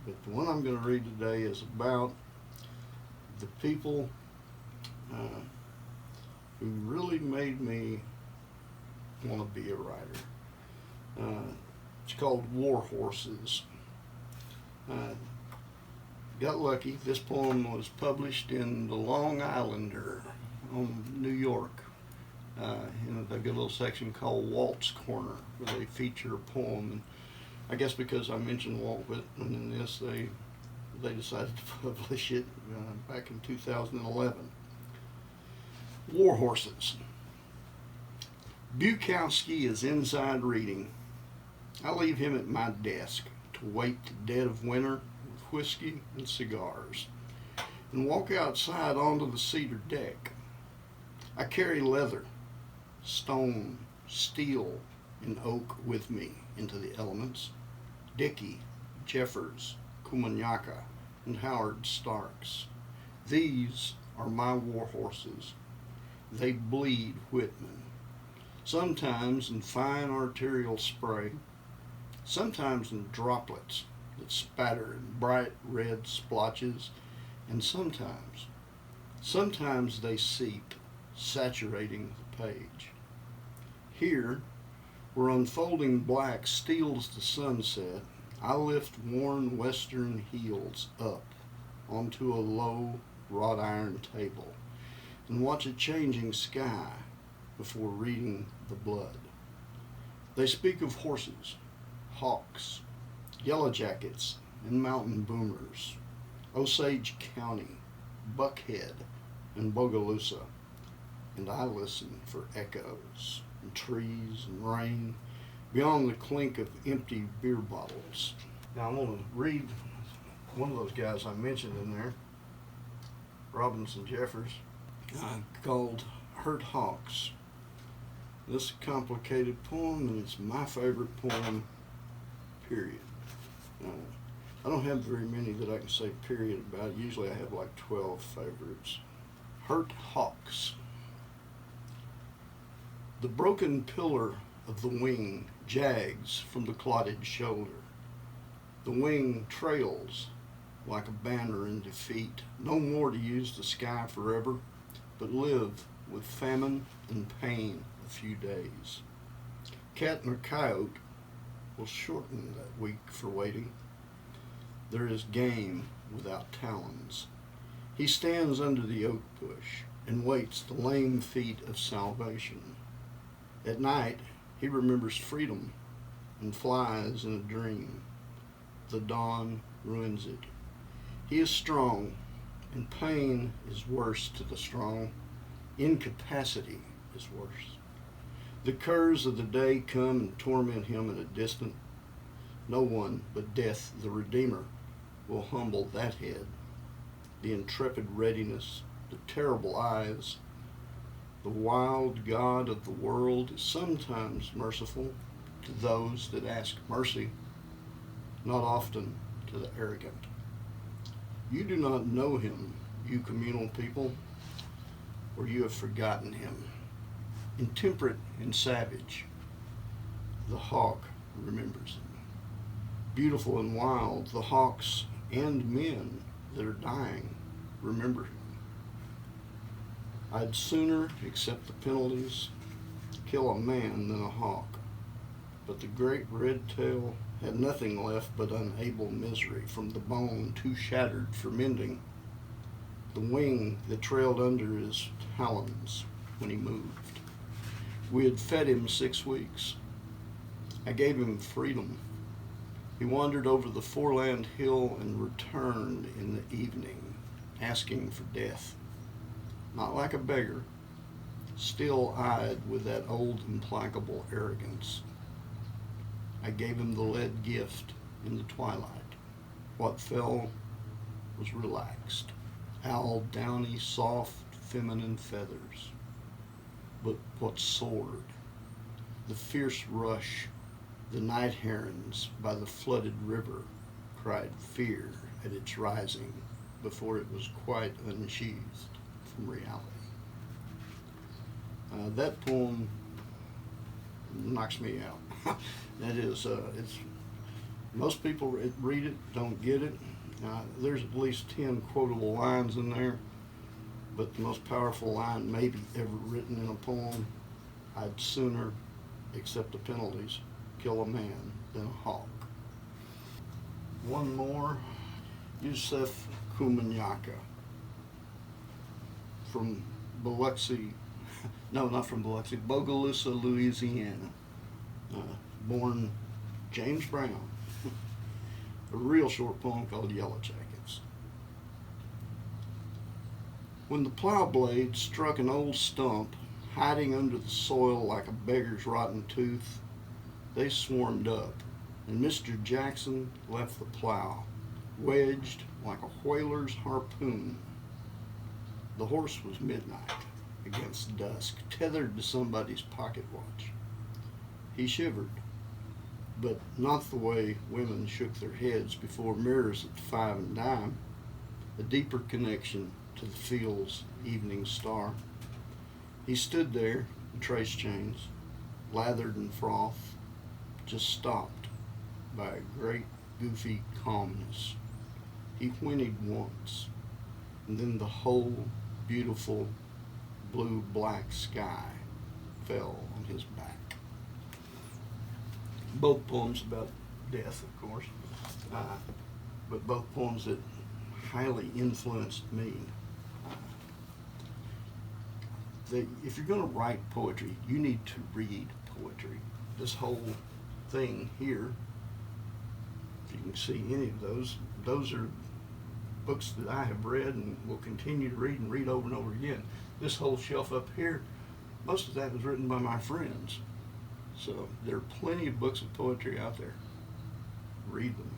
But the one I'm going to read today is about the people uh, who really made me want to be a writer. It's called War Horses. Uh, Got lucky. This poem was published in the Long Islander on New York. They've got a little section called Walt's Corner where they feature a poem. And I guess because I mentioned Walt Whitman in this, they decided to publish it back in 2011. War Horses. Bukowski is inside reading. I leave him at my desk to wait the dead of winter with whiskey and cigars and walk outside onto the cedar deck. I carry leather, stone, steel, and oak with me into the elements. Dickey, Jeffers, Komunyakaa, and Howard Starks. These are my war horses. They bleed Whitman, sometimes in fine arterial spray, sometimes in droplets that spatter in bright red splotches, and sometimes they seep, saturating the page. Here, where unfolding black steals the sunset, I lift worn western heels up onto a low wrought iron table and watch a changing sky before reading the blood. They speak of horses, hawks, yellow jackets, and mountain boomers, Osage County, Buckhead, and Bogalusa, and I listen for echoes and trees and rain beyond the clink of empty beer bottles. Now I'm going to read one of those guys I mentioned in there, Robinson Jeffers, called Hurt Hawks. This is a complicated poem, and it's my favorite poem, period. I don't have very many that I can say period about. Usually I have like 12 favorites. Hurt Hawks. The broken pillar of the wing jags from the clotted shoulder. The wing trails like a banner in defeat, no more to use the sky forever, but live with famine and pain a few days. Cat nor coyote will shorten that week for waiting. There is game without talons. He stands under the oak bush and waits the lame feet of salvation. At night, he remembers freedom and flies in a dream. The dawn ruins it. He is strong, and pain is worse to the strong. Incapacity is worse. The curs of the day come and torment him at a distance. No one but death, the Redeemer, will humble that head. The intrepid readiness, the terrible eyes. The wild God of the world is sometimes merciful to those that ask mercy, not often to the arrogant. You do not know him, you communal people, or you have forgotten him. Intemperate and savage, the hawk remembers him. Beautiful and wild, the hawks and men that are dying remember him. I'd sooner accept the penalties, kill a man than a hawk. But the great red tail had nothing left but unable misery from the bone too shattered for mending. The wing that trailed under his talons when he moved. We had fed him 6 weeks. I gave him freedom. He wandered over the foreland hill and returned in the evening, asking for death. Not like a beggar, still eyed with that old implacable arrogance. I gave him the lead gift in the twilight. What fell was relaxed, all downy, soft, feminine feathers. But what soared, the fierce rush, the night herons by the flooded river cried fear at its rising before it was quite unsheathed from reality. That poem knocks me out. That is, it's Most people read it, don't get it. There's at least 10 quotable lines in there, but the most powerful line maybe ever written in a poem: I'd sooner accept the penalties, kill a man, than a hawk. One more, Yousef Komunyakaa, from Biloxi, no, not from Biloxi, Bogalusa, Louisiana. Born James Brown. A real short poem called Yellow Jackets. When the plow blade struck an old stump, hiding under the soil like a beggar's rotten tooth, they swarmed up, and Mr. Jackson left the plow, wedged like a whaler's harpoon. The horse was midnight, against dusk, tethered to somebody's pocket watch. He shivered, but not the way women shook their heads before mirrors at the five and dime, a deeper connection to the field's evening star. He stood there in trace chains, lathered in froth, just stopped by a great goofy calmness. He whinnied once, and then the whole beautiful blue-black sky fell on his back. Both poems about death, of course, but both poems that highly influenced me. If you're going to write poetry, you need to read poetry. This whole thing here, if you can see any of those are books that I have read and will continue to read and read over and over again. This whole shelf up here, most of that was written by my friends. So there are plenty of books of poetry out there. Read them.